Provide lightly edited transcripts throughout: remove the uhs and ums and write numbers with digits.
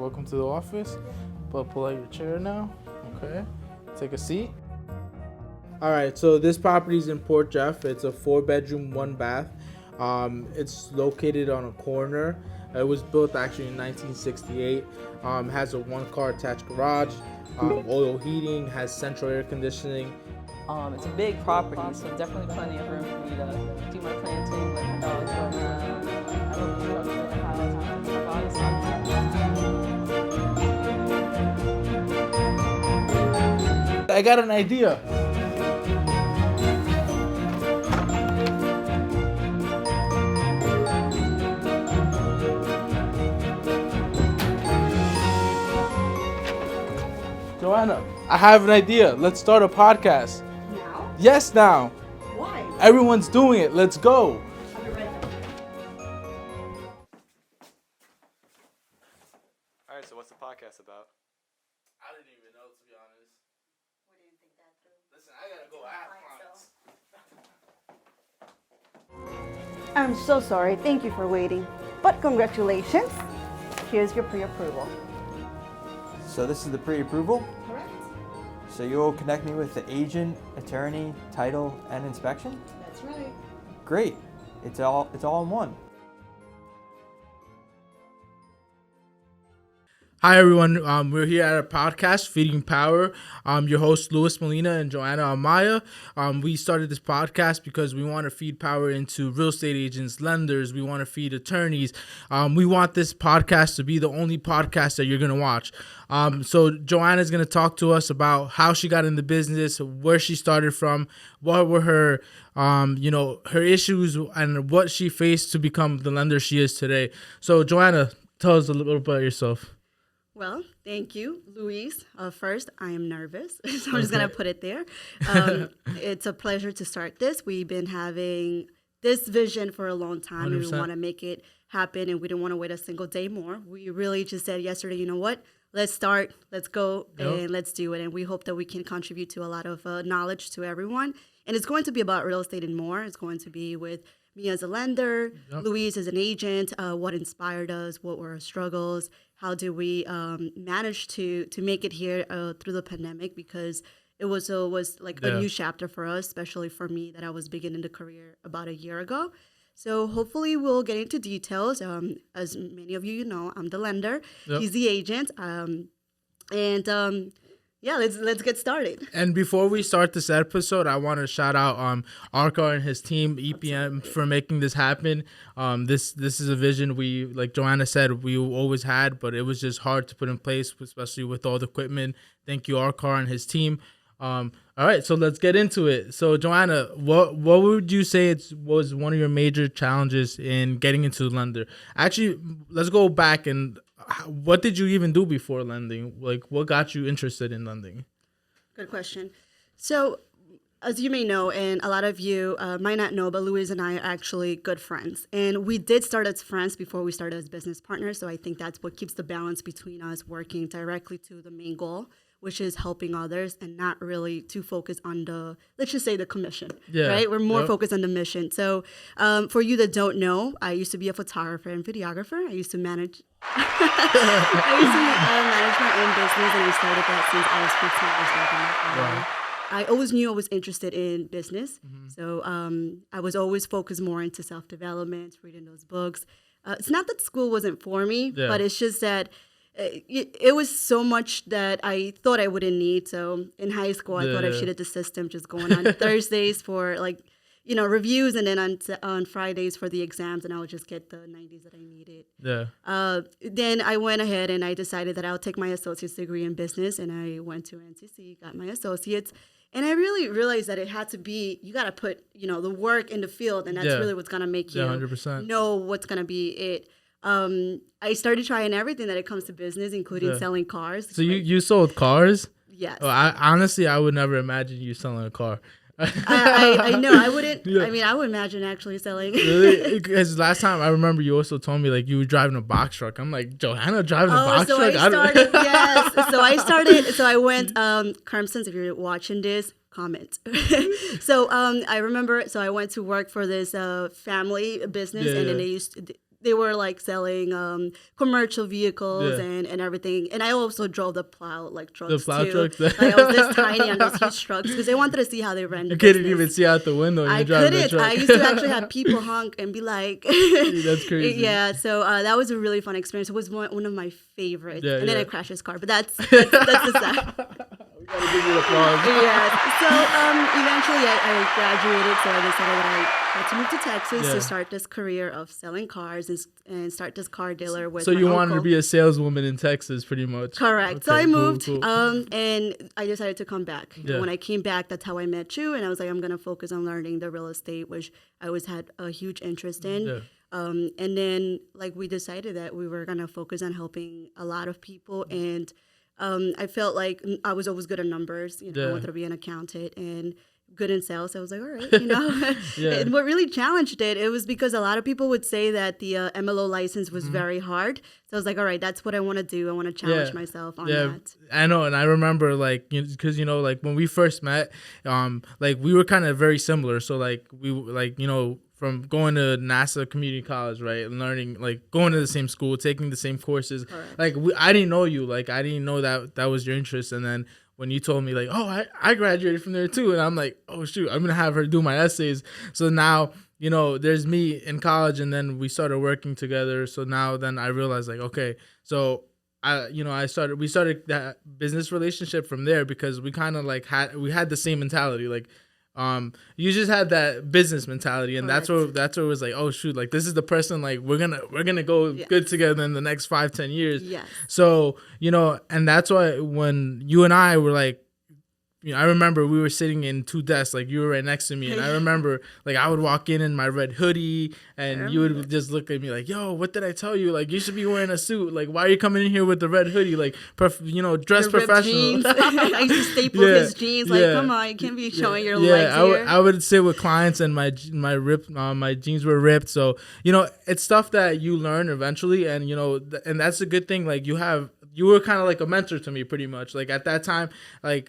welcome to the office. Pull out your chair now. Okay. Take a seat. All right, so this property is in Port Jeff. It's a 4-bedroom, 1-bath. It's located on a corner. It was built actually in 1968. Has a 1-car attached garage, oil heating, has central air conditioning. It's a big property, so definitely plenty of room for me to do my planting, let my dogs run around. I hope the truck for the house. I got an idea. Joanna, I have an idea. Let's start a podcast. Now? Yes, now. Why? Everyone's doing it. Let's go. I'll be right there. All right, so what's the podcast about? I didn't even know, to be honest. We didn't think that through. Listen, I gotta go ask clients. I'm so sorry. Thank you for waiting. But congratulations. Here's your pre-approval. So this is the pre-approval? Correct. So you'll connect me with the agent, attorney, title, and inspection? That's right. Great. It's all in one. Hi everyone, we're here at a podcast, Feeding Power. Your host Molina and Joanna Amaya. We started this podcast because we want to feed power into real estate agents, lenders. We want to feed attorneys. We want this podcast to be the only podcast that you're going to watch. So Joanna is going to talk to us about how she got in the business, where she started from, what were her her issues, and what she faced to become the lender she is today. So Joanna, tell us a little about yourself. Well, thank you, Luis. First, I am nervous, so I'm just going to put it there. It's a pleasure to start this. We've been having this vision for a long time, 100%. and we want to make it happen, and we don't want to wait a single day more. We really just said yesterday, you know what? Let's start, let's go, and let's do it. And we hope that we can contribute to a lot of knowledge to everyone. And it's going to be about real estate and more. It's going to be with me as a lender, Luis as an agent, what inspired us, what were our struggles, how did we manage to make it here through the pandemic, because it was like a new chapter for us, especially for me that I was beginning the career about a year ago. So hopefully we'll get into details. As many of you know, I'm the lender. He's the agent. Let's get started. And before we start this episode, I want to shout out Arca and his team, Ep1, for making this happen. This is a vision we, like Joanna said, we always had, but it was just hard to put in place, especially with all the equipment. Thank you, Arca and his team. All right, so let's get into it. So Joanna, what would you say was one of your major challenges in getting into lender? Actually, let's go back and what did you even do before lending? Like, what got you interested in lending? Good question. So, as you may know, and a lot of you might not know, but Luis and I are actually good friends. And we did start as friends before we started as business partners. So I think that's what keeps the balance between us working directly to the main goal, which is helping others and not really too focused on the, let's just say, the commission, right? We're more focused on the mission. So for you that don't know, I used to be a photographer and videographer. I used to manage manage my own business, and I started that since I was 15 years old. I always knew I was interested in business. So I was always focused more into self-development, reading those books. It's not that school wasn't for me, but it's just that it was so much that I thought I wouldn't need. So in high school, I thought I cheated the system, just going on Thursdays for reviews, and then on Fridays for the exams, and I would just get the 90s that I needed. Then I went ahead and I decided that I'll take my associate's degree in business, and I went to NCC, got my associate's, and I really realized that it had to be, you got to put, the work in the field, and that's really what's going to make you 100%. know what's going to be it. I started trying everything that it comes to business, including selling cars. So you sold cars? Yes. Oh, I would never imagine you selling a car. I know. I wouldn't. I mean, I would imagine actually selling. Really? Because last time I remember you also told me like you were driving a box truck. I'm like, Johanna driving a box truck? So I went, Crimson's, if you're watching this, comment. I remember, I went to work for this family business, and then they were like selling commercial vehicles Yeah. and everything. And I also drove the plow trucks The plow too. trucks. Like, I was this tiny on those huge trucks because they wanted to see how they ran the You couldn't business. even see out the window. I You're driving the couldn't. truck. I used to actually have people honk and be like, That's crazy. Yeah, so that was a really fun experience. It was one of my favorites. Yeah, and then yeah. I crashed his car, but that's the sad. We gotta give you applause. Yeah. So eventually I graduated, so I decided that I had to move to Texas Yeah. to start this career of selling cars and start this car dealer with So my you uncle. wanted to be a saleswoman in Texas, pretty much. Correct. So Okay, I cool, moved, cool. and I decided to come back. Yeah. When I came back, that's how I met you, and I was like, I'm gonna focus on learning the real estate, which I always had a huge interest in. Yeah. And then we decided that we were gonna focus on helping a lot of people, and I felt like I was always good at numbers. I Yeah. wanted to be an accountant and good in sales. So I was like, all right. Yeah. And what really challenged it was because a lot of people would say that the MLO license was very hard. So I was like, all right, that's what I want to do. I want to challenge Yeah. myself on Yeah, that. I know, and I remember because when we first met, we were kind of very similar. So from going to NASA Community College, right, and learning going to the same school, taking the same courses. Correct. I didn't know you, I didn't know that was your interest, and then when you told me I graduated from there too, and I'm like, oh shoot, I'm gonna have her do my essays. So now there's me in college, and then we started working together. So now then I realized okay, so we started that business relationship from there because we kind of had the same mentality. You just had that business mentality, and that's where it was like, oh shoot, this is the person we're gonna go Yes. good together in the next 5-10 years. Yes. So and that's why when you and I were I remember we were sitting in two desks, you were right next to me, and I remember I would walk in my red hoodie, and you would just look at me yo, what did I tell you? You should be wearing a suit. Why are you coming in here with the red hoodie? Dress The ripped professional. jeans. I used to staple Yeah, his jeans. yeah. Come on, you can't be showing your Yeah, legs here. I would sit with clients, and my jeans were ripped. So it's stuff that you learn eventually, and and that's a good thing. You were kind of like a mentor to me, pretty much. At that time, I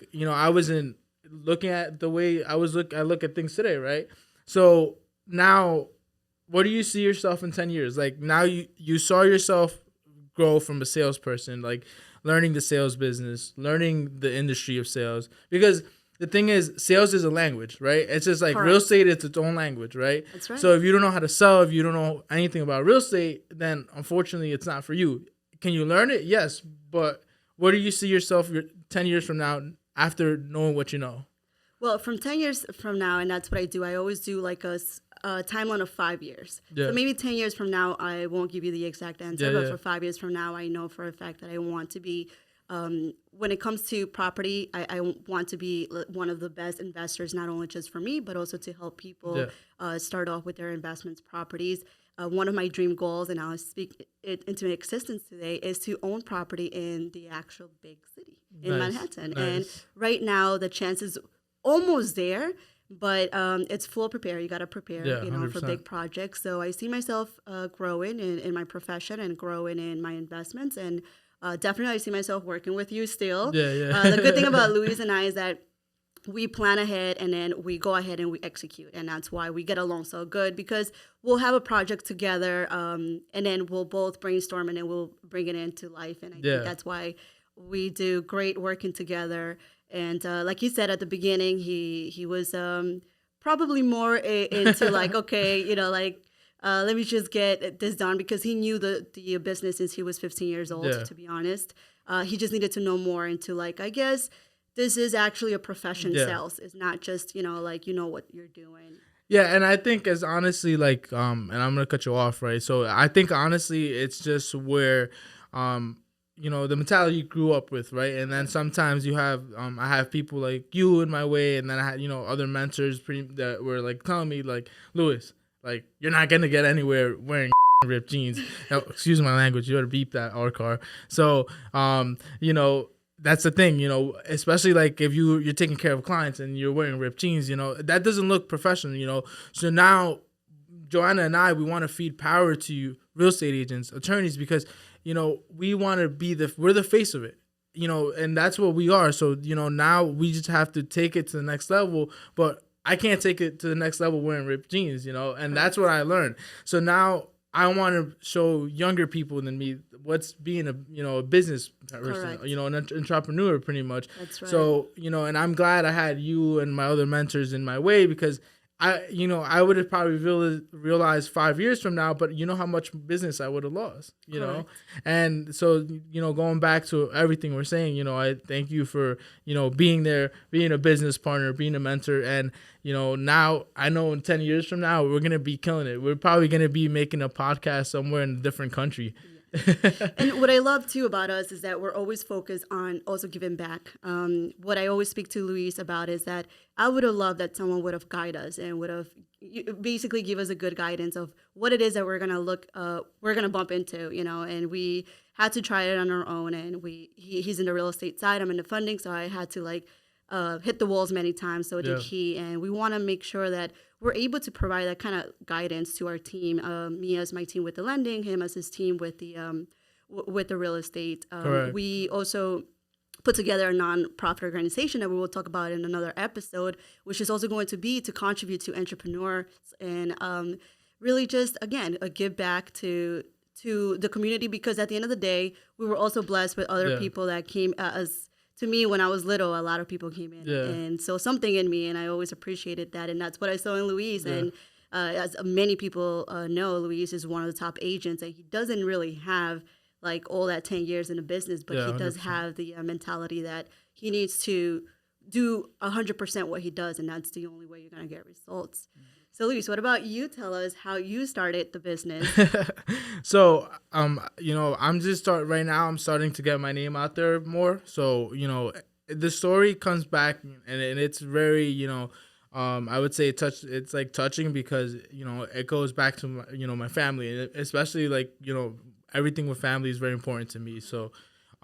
wasn't looking at the way I look at things today, right? So now, what do you see yourself in 10 years? Now you saw yourself grow from a salesperson, learning the sales business, learning the industry of sales, because the thing is, sales is a language, right? It's just Correct. real estate, it's its own language, right? That's right. So if you don't know how to sell, if you don't know anything about real estate, then unfortunately it's not for you. Can you learn it? Yes. But where do you see yourself 10 years from now after knowing what you know? Well, from 10 years from now, and that's what I do, I always do a timeline of 5 years. Yeah. So maybe 10 years from now, I won't give you the exact answer, Yeah, but yeah. for 5 years from now, I know for a fact that I want to be, when it comes to property, I want to be one of the best investors, not only just for me, but also to help people start off with their investments properties. One of my dream goals, and I'll speak it into existence today, is to own property in the actual big city in Nice, Manhattan. nice. And right now, the chance is almost there, but it's full prepare. You got to prepare, Yeah, for 100%. big projects. So I see myself growing in my profession and growing in my investments, and definitely I see myself working with you still. Yeah. The good thing about Luis and I is that we plan ahead and then we go ahead and we execute, and that's why we get along so good, because we'll have a project together, and then we'll both brainstorm and then we'll bring it into life. And I think that's why we do great working together. And like you said at the beginning, he was probably more into okay, let me just get this done, because he knew the business since he was 15 years old, to be honest. He just needed to know more into I guess this is actually a profession. Sales. It's not just, what you're doing. Yeah, and I think as honestly, and I'm gonna cut you off, right? So I think honestly, it's just where, the mentality you grew up with, right? And then sometimes you have, I have people like you in my way, and then I had, other mentors that were telling me Louis, you're not gonna get anywhere wearing ripped jeans. Now, excuse my language. You ought to beep that, our car. So, that's the thing, especially if you're taking care of clients and you're wearing ripped jeans, that doesn't look professional, So now Joanna and I, we want to feed power to real estate agents, attorneys, because, we want to be we're the face of it, and that's what we are. So, now we just have to take it to the next level, but I can't take it to the next level wearing ripped jeans, and that's what I learned. So now I want to show younger people than me what's being a business person, Correct. an entrepreneur pretty much. That's right. So, and I'm glad I had you and my other mentors in my way, because I would have probably realized 5 years from now, but you know how much business I would have lost, Correct. And so, going back to everything we're saying, I thank you for, being there, being a business partner, being a mentor. And, now I know in 10 years from now, we're going to be killing it. We're probably going to be making a podcast somewhere in a different country. And what I love too about us is that we're always focused on also giving back. What I always speak to Luis about is that I would have loved that someone would have guided us and would have basically give us a good guidance of what it is that we're gonna bump into, and we had to try it on our own. And he's in the real estate side, I'm in the funding, so I had to hit the walls many times. So did he, and we want to make sure that we're able to provide that kind of guidance to our team. Me as my team with the lending, him as his team with the real estate. We also put together a non-profit organization that we will talk about in another episode, which is also going to be to contribute to entrepreneurs and really just, again, a give back to the community, because at the end of the day, we were also blessed with other people that came as to me when I was little. A lot of people came in and so something in me, and I always appreciated that, and that's what I saw in Luis. And as many people know, Luis is one of the top agents, and he doesn't really have all that 10 years in the business, but he does 100%. Have the mentality that he needs to do 100% what he does, and that's the only way you're going to get results. So, Luis, what about you? Tell us how you started the business. So, I'm just right now. I'm starting to get my name out there more. So, the story comes back, and it's very, I would say it's touching, because, it goes back to my family, and especially everything with family is very important to me. So,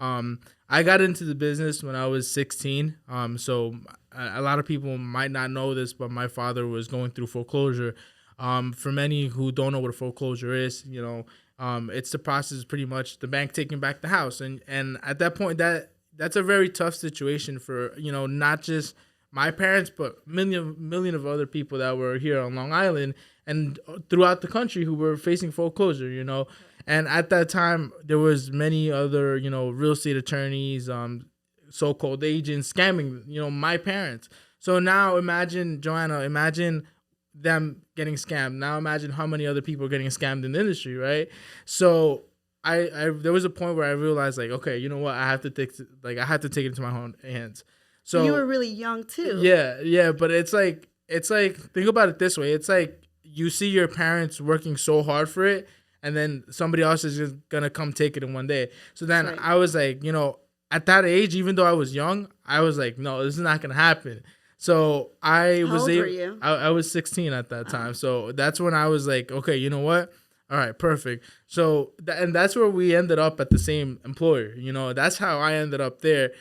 I got into the business when I was 16. So a lot of people might not know this, but my father was going through foreclosure. For many who don't know what a foreclosure is, it's the process, pretty much the bank taking back the house. And at that point, that's a very tough situation for, not just my parents, but million of other people that were here on Long Island and throughout the country who were facing foreclosure, And at that time, there was many other, real estate attorneys, so-called agents scamming, my parents. So now imagine, Joanna, them getting scammed. Now imagine how many other people are getting scammed in the industry, right? So I there was a point where I realized, okay, you know what? I have to take it into my own hands. So you were really young too. Yeah, but it's like think about it this way. It's like you see your parents working so hard for it, and then somebody else is just gonna come take it in one day. So then I was like, at that age, even though I was young, I was like, no, this is not gonna happen. So How old were you? I was 16 at that time. So that's when I was like, okay, you know what? All right, perfect. So and that's where we ended up at the same employer. That's how I ended up there.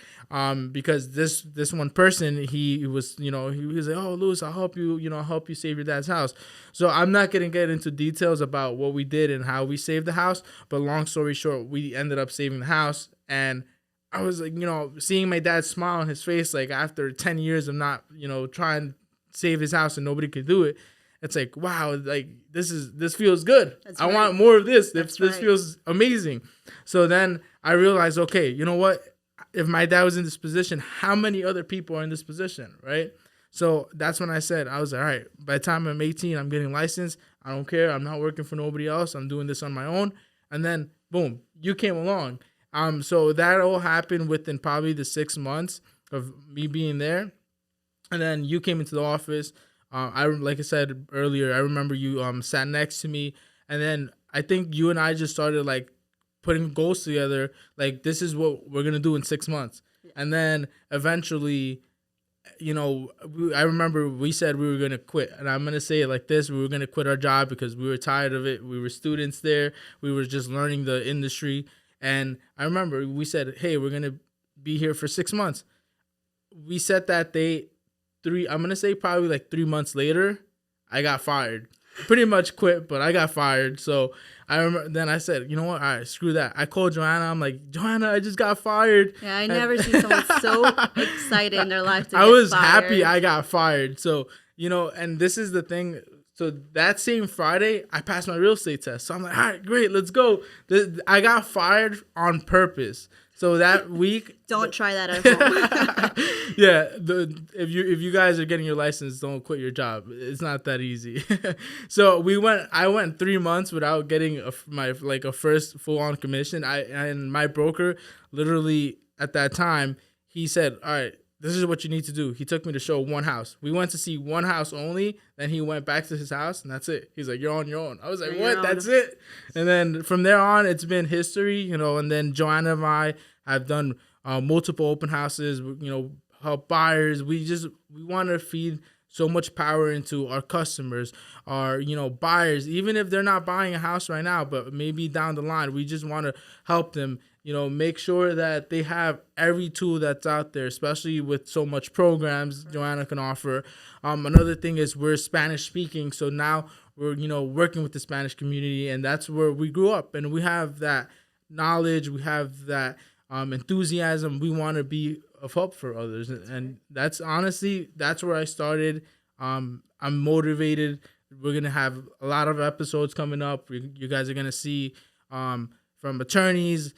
Because this one person, he was like, oh, Louis, I'll help you, I'll help you save your dad's house. So I'm not going to get into details about what we did and how we saved the house. But long story short, we ended up saving the house. And I was like, seeing my dad smile on his face, after 10 years of not, trying to save his house and nobody could do it. It's like, wow, this feels good. That's I right. want more of this. This right. feels amazing. So then I realized, okay, you know what? If my dad was in this position, how many other people are in this position, right? So that's when I said, I was like, all right, by the time I'm 18, I'm getting licensed. I don't care. I'm not working for nobody else. I'm doing this on my own. And then, boom, you came along. So that all happened within probably the 6 months of me being there. And then you came into the office. Like I said earlier, I remember you sat next to me. And then I think you and I just started putting goals together, this is what we're gonna do in 6 months. And then eventually, I remember we said we were gonna quit, and I'm gonna say it like this: we were gonna quit our job because we were tired of it. We were students there, we were just learning the industry. And I remember we said, hey, we're gonna be here for 6 months. We set that date. I'm gonna say probably 3 months later, I got fired. Pretty much quit, but I got fired. So I remember then I said, you know what? All right, screw that. I called Joanna. I'm like, Joanna, I just got fired. Yeah, I never seen someone so excited in their life to I get was fired. happy I got fired. So, and this is the thing. So that same Friday, I passed my real estate test. So I'm like, all right, great, let's go. I got fired on purpose. So that week, Don't try that at home. yeah, if you guys are getting your license, don't quit your job. It's not that easy. So I went 3 months without getting my first full on commission. And my broker literally at that time, he said, all right, this is what you need to do. He took me to show one house. We went to see one house only. Then he went back to his house, and that's it. He's like, you're on your own. I was like, what? That's it? And then from there on, it's been history, And then Joanna and I have done multiple open houses, help buyers. We want to feed so much power into our customers, our, buyers, even if they're not buying a house right now, but maybe down the line, we just want to help them, make sure that they have every tool that's out there, especially with so much programs Joanna can offer. Another thing is we're Spanish speaking. So now we're, working with the Spanish community, and that's where we grew up, and we have that knowledge. We have that enthusiasm. We want to be of help for others. And that's where I started. I'm motivated. We're going to have a lot of episodes coming up. You guys are going to see from attorneys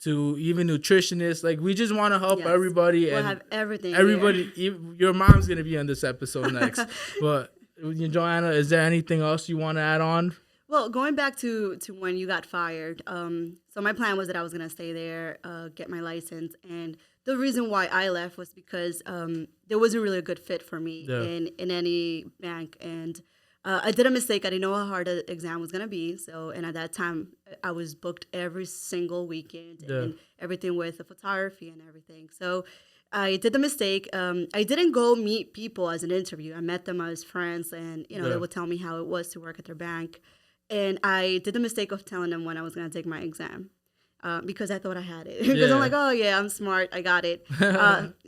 to even nutritionists. Like, we just want to help everybody. We'll and have everything. Everybody, your mom's going to be on this episode next. But Joanna, is there anything else you want to add on? Well, going back to when you got fired, so my plan was that I was going to stay there, get my license. And the reason why I left was because there wasn't really a good fit for me in any bank. And I did a mistake. I didn't know how hard the exam was going to be. And at that time, I was booked every single weekend and everything with the photography and everything. So I did the mistake. I didn't go meet people as an interview. I met them as friends, and they would tell me how it was to work at their bank. And I did the mistake of telling them when I was going to take my exam because I thought I had it. Because I'm like, oh, yeah, I'm smart. I got it.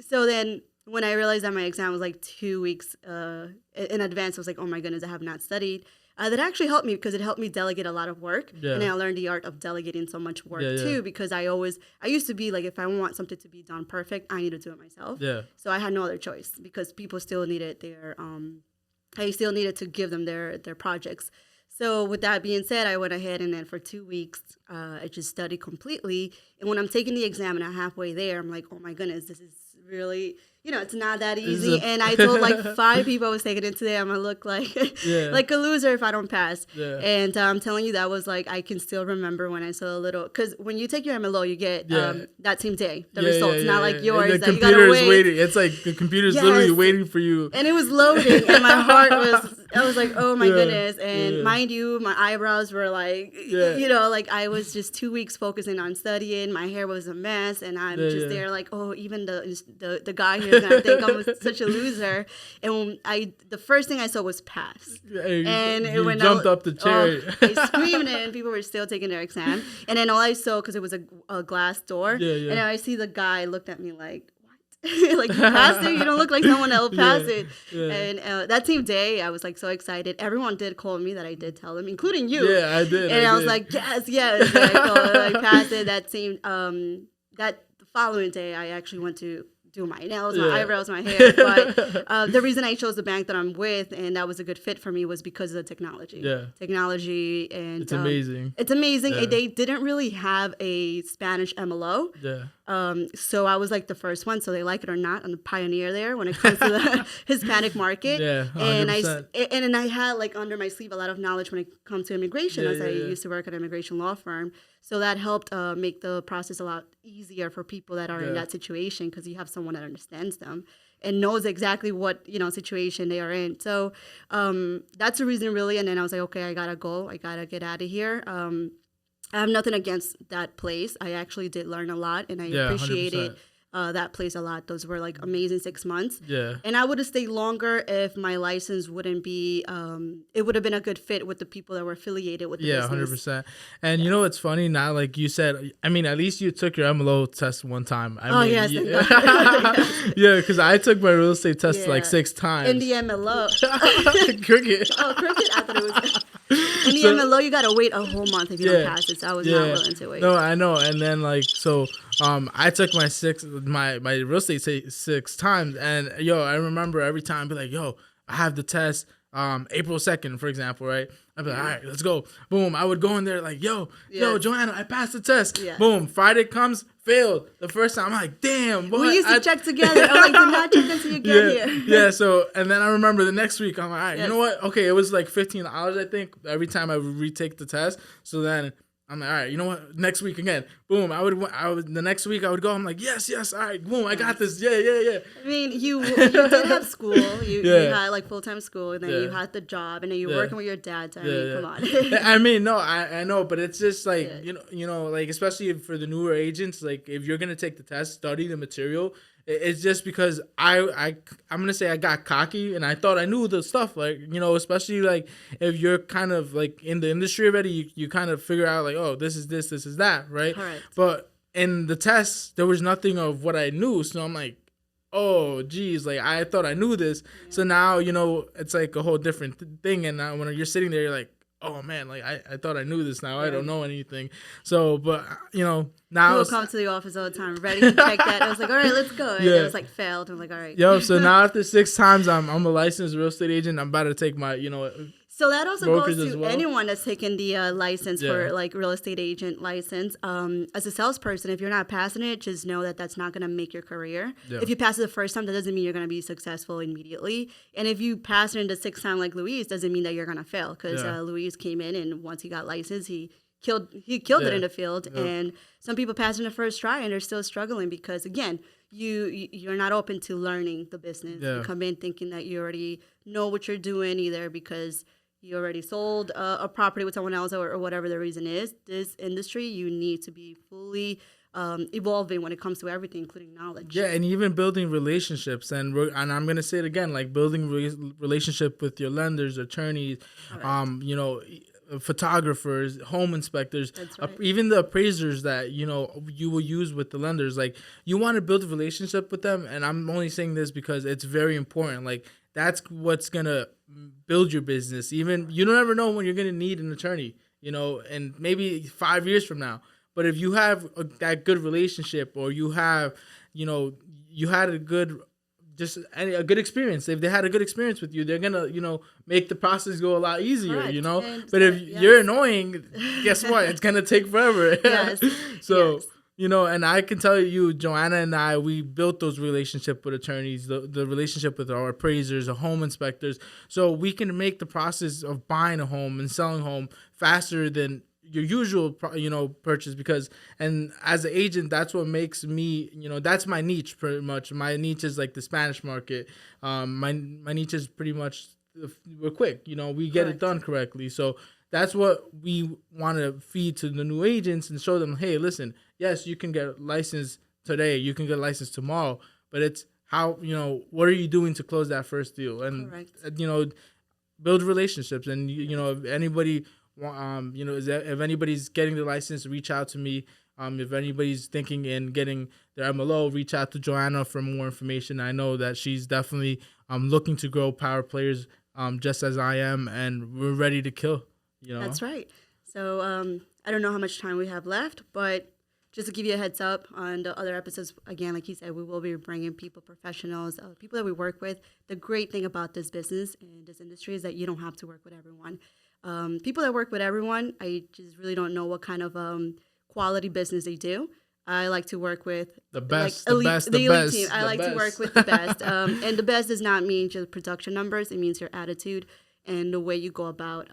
So then when I realized that my exam was like 2 weeks in advance, I was like, oh, my goodness, I have not studied. That actually helped me because it helped me delegate a lot of work. And I learned the art of delegating so much work, too, because I used to be like, if I want something to be done perfect, I need to do it myself. So I had no other choice because people still needed I still needed to give them their projects. So with that being said, I went ahead and then for 2 weeks, I just studied completely. And when I'm taking the exam and I'm halfway there, I'm like, oh my goodness, this is really, it's not that easy. And I told like 5 people I was taking it today, I'm going to look like like a loser if I don't pass. And I'm telling you, that was like, I can still remember when I saw a little, because when you take your MLO, you get that same day, the results, not like yours. The computer is waiting. It's like the computer's literally waiting for you. And it was loading and my heart I was like, oh my goodness. And mind you, my eyebrows were like, like I was just 2 weeks focusing on studying. My hair was a mess. And I'm just there like, oh, even the guy here is going to think I'm such a loser. And the first thing I saw was pass. And you jumped up the chair. I screamed and people were still taking their exam. And then all I saw, because it was a glass door, and I see the guy looked at me like, like, you passed it? You don't look like someone else passed it. And that same day, I was like so excited. Everyone did call me that I did tell them, including you. Yeah, I did. And I was like, yes. And I passed it. That the following day, I actually went to do my nails, my eyebrows, my hair. But the reason I chose the bank that I'm with, and that was a good fit for me, was because of the technology. Technology, and it's amazing. It's amazing. And they didn't really have a Spanish MLO. So I was like the first one, so they like it or not, I'm the pioneer there when it comes to the Hispanic market. 100%. And I had like under my sleeve a lot of knowledge when it comes to immigration, as I used to work at an immigration law firm. So that helped make the process a lot easier for people that are in that situation, because you have someone that understands them and knows exactly what situation they are in. So that's the reason, really. And then I was like, okay, I gotta go. I gotta get out of here. I have nothing against that place. I actually did learn a lot, and I appreciated that place a lot. Those were like amazing 6 months. And I would have stayed longer if my license wouldn't be, it would have been a good fit with the people that were affiliated with the business. 100%. And you know what's funny now, like you said, I mean, at least you took your MLO test one time. Yes. Because I took my real estate test like 6 times. In the MLO. Cricket. Oh, cricket? I thought it was... In the MLO, you gotta wait a whole month if you don't pass it. So I was not willing to wait. No, I know. And then like I took my real estate 6 times, and I remember every time I'd be like, I have the test. April 2nd, for example, right? I'd be like, all right, let's go. Boom. I would go in there like, yo, Joanna, I passed the test. Yes. Boom. Friday comes, failed. The first time, I'm like, damn. We used to check together. I'm like, do not check until you get here. Yeah, so, and then I remember the next week, I'm like, all right, Yes. you know what? Okay, it was like $15, I think, every time I would retake the test. So then I'm like, all right, you know what? Next week again, boom. I would the next week I would go. I'm like, yes, all right, boom. I got this. Yeah. I mean, you did have school. You had like full-time school, and then you had the job, and then you're working with your dad. So I mean, come on. I mean, no, I know, but it's just like you know, like especially for the newer agents, like if you're gonna take the test, study the material. It's just because I'm gonna say I got cocky and I thought I knew the stuff, like, you know, especially like if you're kind of like in the industry already, you kind of figure out like, oh, this is that, right? Correct. But in the test, there was nothing of what I knew, so I'm like, oh, geez, like I thought I knew this, so now, you know, it's like a whole different thing, and now when you're sitting there, you're like, oh man, like I thought I knew this, now I don't know anything. So, but you know, now People come to the office all the time, ready to check that. I was like, all right, let's go. And it was like failed. I'm like, all right. Yo, so now after 6 times, I'm a licensed real estate agent. I'm about to take my, you know. So that also brokers goes as to well. anyone that's taken the license for like real estate agent license. As a salesperson, if you're not passing it, just know that that's not going to make your career. Yeah. If you pass it the first time, that doesn't mean you're going to be successful immediately. And if you pass it in the 6th time like Luis, doesn't mean that you're going to fail, because Luis came in and once he got licensed, he killed it in the field. And some people pass in the first try and they're still struggling because, again, you're not open to learning the business. You come in thinking that you already know what you're doing, either because you already sold a property with someone else or whatever the reason is. This industry, you need to be fully evolving when it comes to everything, including knowledge. Yeah, and even building relationships. And I'm going to say it again, like building relationship with your lenders, attorneys, you know, photographers, home inspectors, even the appraisers that, you know, you will use with the lenders. Like, you want to build a relationship with them. And I'm only saying this because it's very important. Like, that's what's going to build your business. Even you don't ever know when you're going to need an attorney, you know, and maybe 5 years from now. But if you have that good relationship, or you have, you know, you had a good experience. If they had a good experience with you, they're going to, you know, make the process go a lot easier, you know. But if you're annoying, guess what? It's going to take forever. So, you know, and I can tell you, Joanna and I, we built those relationships with attorneys, the relationship with our appraisers, the home inspectors, so we can make the process of buying a home and selling a home faster than your usual, you know, purchase. Because, and as an agent, that's what makes me, you know, that's my niche pretty much. My niche is like the Spanish market. My niche is pretty much, we're quick, you know, we get it done correctly. So that's what we want to feed to the new agents and show them, hey, listen, yes, you can get licensed today, you can get licensed tomorrow, but it's how, you know, what are you doing to close that first deal? And, you know, build relationships. And, you know, if anybody, you know, if anybody's getting the license, reach out to me. If anybody's thinking in getting their MLO, reach out to Joanna for more information. I know that she's definitely looking to grow power players just as I am, and we're ready to kill. You know? That's right. So I don't know how much time we have left, but just to give you a heads up on the other episodes, again, like you said, we will be bringing people, professionals, people that we work with. The great thing about this business and this industry is that you don't have to work with everyone. People that work with everyone, I just really don't know what kind of quality business they do. I like to work with the best, like elite, the best, the elite best, team. I like best. to work with the best. And the best does not mean just production numbers. It means your attitude and the way you go about.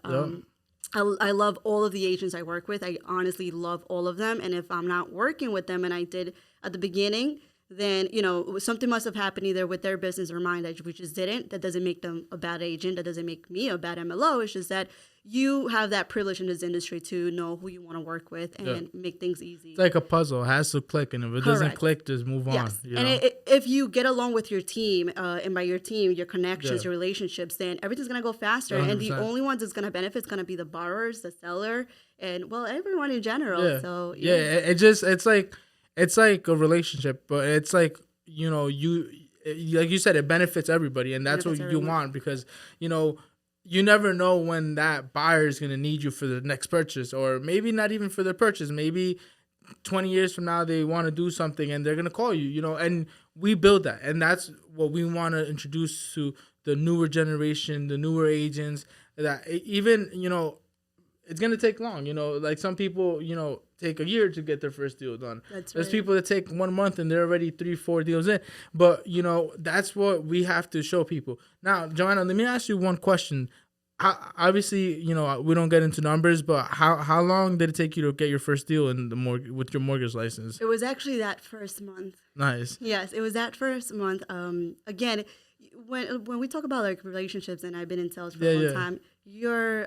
I love all of the agents I work with. I honestly love all of them. And if I'm not working with them, and I did at the beginning, then, you know, something must have happened either with their business or mine that we just didn't. That doesn't make them a bad agent. That doesn't make me a bad MLO. It's just that you have that privilege in this industry to know who you want to work with and make things easy. It's like a puzzle. It has to click. And if it doesn't click, just move on. You know? And if you get along with your team, and by your team, your connections, your relationships, then everything's going to go faster. 100%. And the only ones that's going to benefit is going to be the borrowers, the seller, and, well, everyone in general. Yeah. So it's like a relationship, but it's like, you know, like you said, it benefits everybody, and that's what you want, because, you know, you never know when that buyer is going to need you for the next purchase, or maybe not even for their purchase. Maybe 20 years from now they want to do something and they're going to call you, you know, and we build that, and that's what we want to introduce to the newer generation, the newer agents, that even, it's going to take long, like some people, take a year to get their first deal done. There's people that take 1 month and they're already 3-4 deals in. But, that's what we have to show people. Now, Joanna, let me ask you one question. Obviously, we don't get into numbers, but how long did it take you to get your first deal in with your mortgage license? It was actually that first month. Nice. Yes, it was that first month. Again, when we talk about like relationships, and I've been in sales for a long time, you're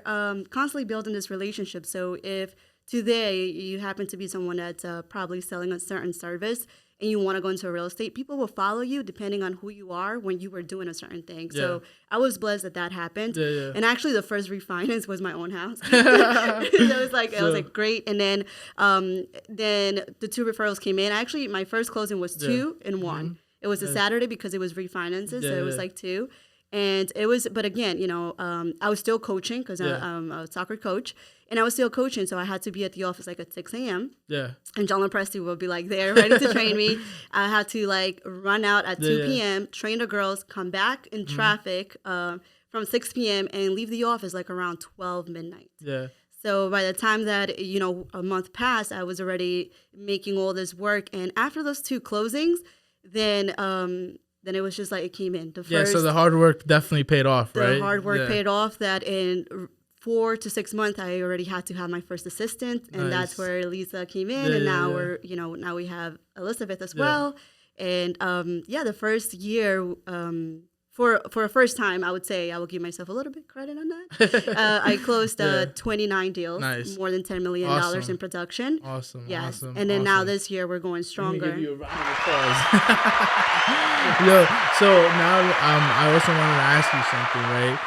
constantly building this relationship. So if today you happen to be someone that's probably selling a certain service and you want to go into real estate, people will follow you depending on who you are when you were doing a certain thing. Yeah. So I was blessed that happened. Yeah. And actually the first refinance was my own house. It was like great. And then the 2 referrals came in. Actually, my first closing was 2 in 1. Mm-hmm. It was a Saturday because it was refinances. So it was like 2. And it was, but again, I was still coaching because I'm a soccer coach, and I was still coaching. So I had to be at the office like at 6 a.m. Yeah. And John Presti would be like there ready to train me. I had to like run out at 2 p.m., train the girls, come back in traffic from 6 p.m. and leave the office like around 12 midnight. Yeah. So by the time that, a month passed, I was already making all this work. And after those 2 closings, then it was just like it came in. So the hard work definitely paid off, right? The hard work paid off. That in 4 to 6 months, I already had to have my first assistant, and that's where Lisa came in. And now we're, now we have Elizabeth as well. And the first year, for a first time, I would say I will give myself a little bit credit on that. I closed 29 deals, more than $10 million in production. Awesome. Yes. Awesome. And then now this year we're going stronger. Let me give you a round of applause. Yo, so now I also wanted to ask you something, right?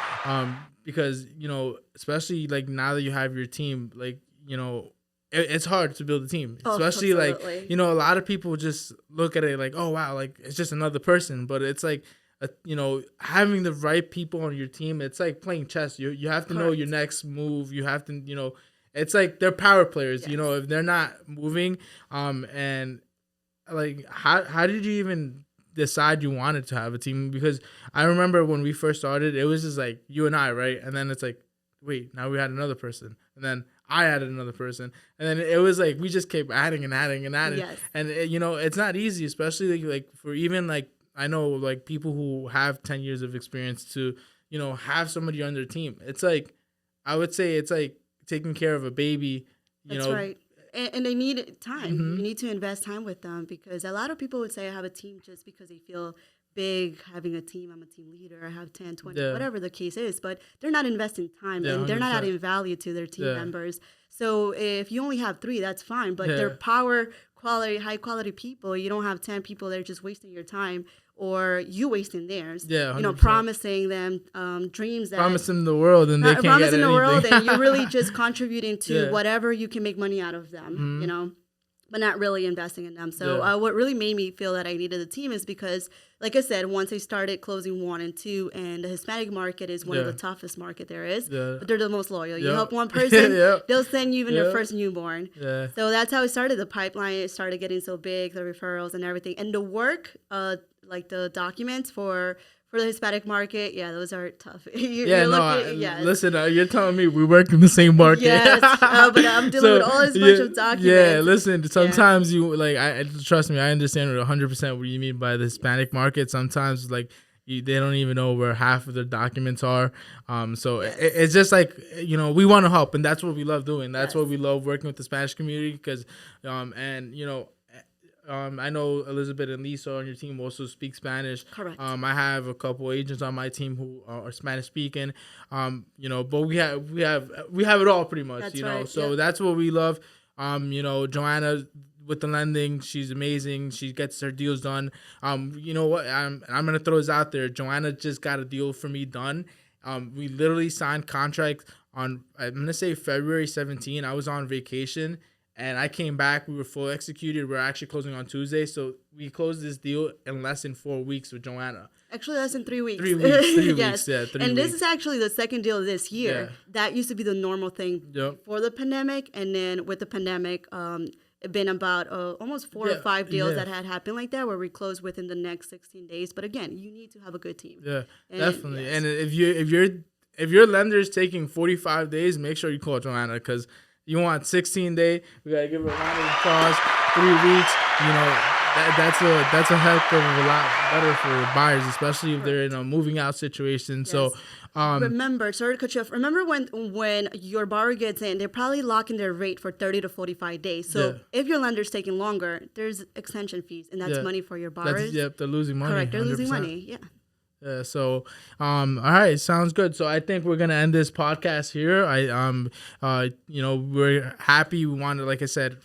Because, especially like now that you have your team, like, it's hard to build a team, especially like, a lot of people just look at it like, oh, wow, like it's just another person. But it's like, having the right people on your team, it's like playing chess. You have to know your next move. You have to, it's like they're power players, if they're not moving. And like, how did you even decide you wanted to have a team? Because I remember when we first started, it was just like you and I, right? And then it's like, wait, now we had another person. And then I added another person. And then it was like, we just kept adding and adding and adding. Yes. And, it's not easy, especially like for even like, I know like people who have 10 years of experience to, have somebody on their team. It's like, I would say it's like taking care of a baby, That's right. And they need time. Mm-hmm. You need to invest time with them, because a lot of people would say I have a team just because they feel big having a team. I'm a team leader. I have 10, 20, whatever the case is. But they're not investing time, and they're not adding value to their team members. So if you only have 3, that's fine. But they're high quality people. You don't have 10 people that are just wasting your time, or you wasting theirs. Yeah, 100%. Promising them dreams that promising the world, and they can't get anything. Promising the world, and you're really just contributing to whatever you can make money out of them. But not really investing in them. So what really made me feel that I needed a team is because, like I said, once I started closing 1 and 2, and the Hispanic market is one of the toughest market there is, but they're the most loyal. You help one person, they'll send you even their first newborn. Yeah. So that's how it started. The pipeline, it started getting so big, the referrals and everything. And the work, like the documents for the Hispanic market, those are tough. Listen, you're telling me we work in the same market. Yes, but I'm dealing with all this bunch of documents. Yeah, listen, sometimes you, like, trust me, I understand 100% what you mean by the Hispanic market. Sometimes, like, they don't even know where half of their documents are. It's just like, we want to help, and that's what we love doing. That's what we love working with the Spanish community, because, I know Elizabeth and Lisa on your team also speak Spanish. Correct. I have a couple agents on my team who are Spanish speaking. But we have it all pretty much. That's right. So that's what we love. Joanna with the lending, she's amazing. She gets her deals done. You know what? I'm gonna throw this out there. Joanna just got a deal for me done. We literally signed contracts on, I'm gonna say February 17. I was on vacation. And I came back. We were full executed. We're actually closing on Tuesday. So we closed this deal in less than 4 weeks with Joanna. Actually, less than 3 weeks. 3 weeks. 3 yes. weeks. Yeah, 3 and weeks. This is actually the second deal this year. Yeah. That used to be the normal thing for the pandemic. And then with the pandemic, been about almost 4 or 5 deals yeah. that had happened like that, where we closed within the next 16 days. But again, you need to have a good team. Yeah, And definitely. yes. And if your lender is taking 45 days, make sure you call Joanna, because you want 16-day. We gotta give her a round of applause. 3 weeks. You know, that's a heck of a lot better for buyers, especially if they're in a moving out situation. Yes. So, remember, sorry to cut you off. Remember when your borrower gets in, they're probably locking their rate for 30 to 45 days. So Yeah. if your lender's taking longer, there's extension fees, and that's Yeah. money for your borrowers. they're losing money. Correct, they're losing 100%. money. Yeah. So, all right, sounds good. So I think we're gonna end this podcast here. You know, we're happy. We wanted, like I said,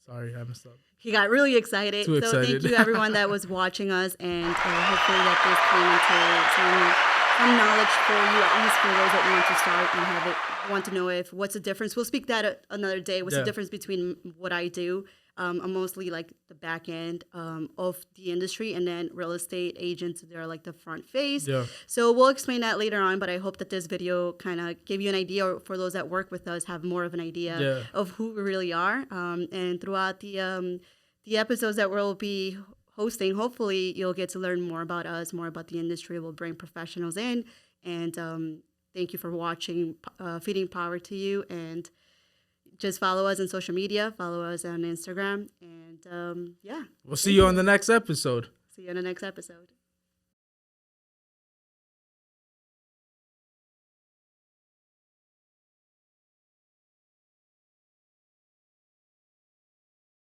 sorry, I messed up. He got really excited. Too So excited. thank you everyone that was watching us, and hopefully that this came into some knowledge for you, at least for those that want to start and want to know what's the difference. We'll speak that another day. What's the difference between what I do? I'm mostly like the back end of the industry, and then real estate agents, they're like the front face. Yeah. So we'll explain that later on, but I hope that this video kind of gave you an idea, or for those that work with us have more of an idea of who we really are. And throughout the episodes that we'll be hosting, hopefully you'll get to learn more about us, more about the industry. We'll bring professionals in, and thank you for watching Feeding Power to You. And just follow us on social media, follow us on Instagram, and We'll see you on the next episode. See you on the next episode.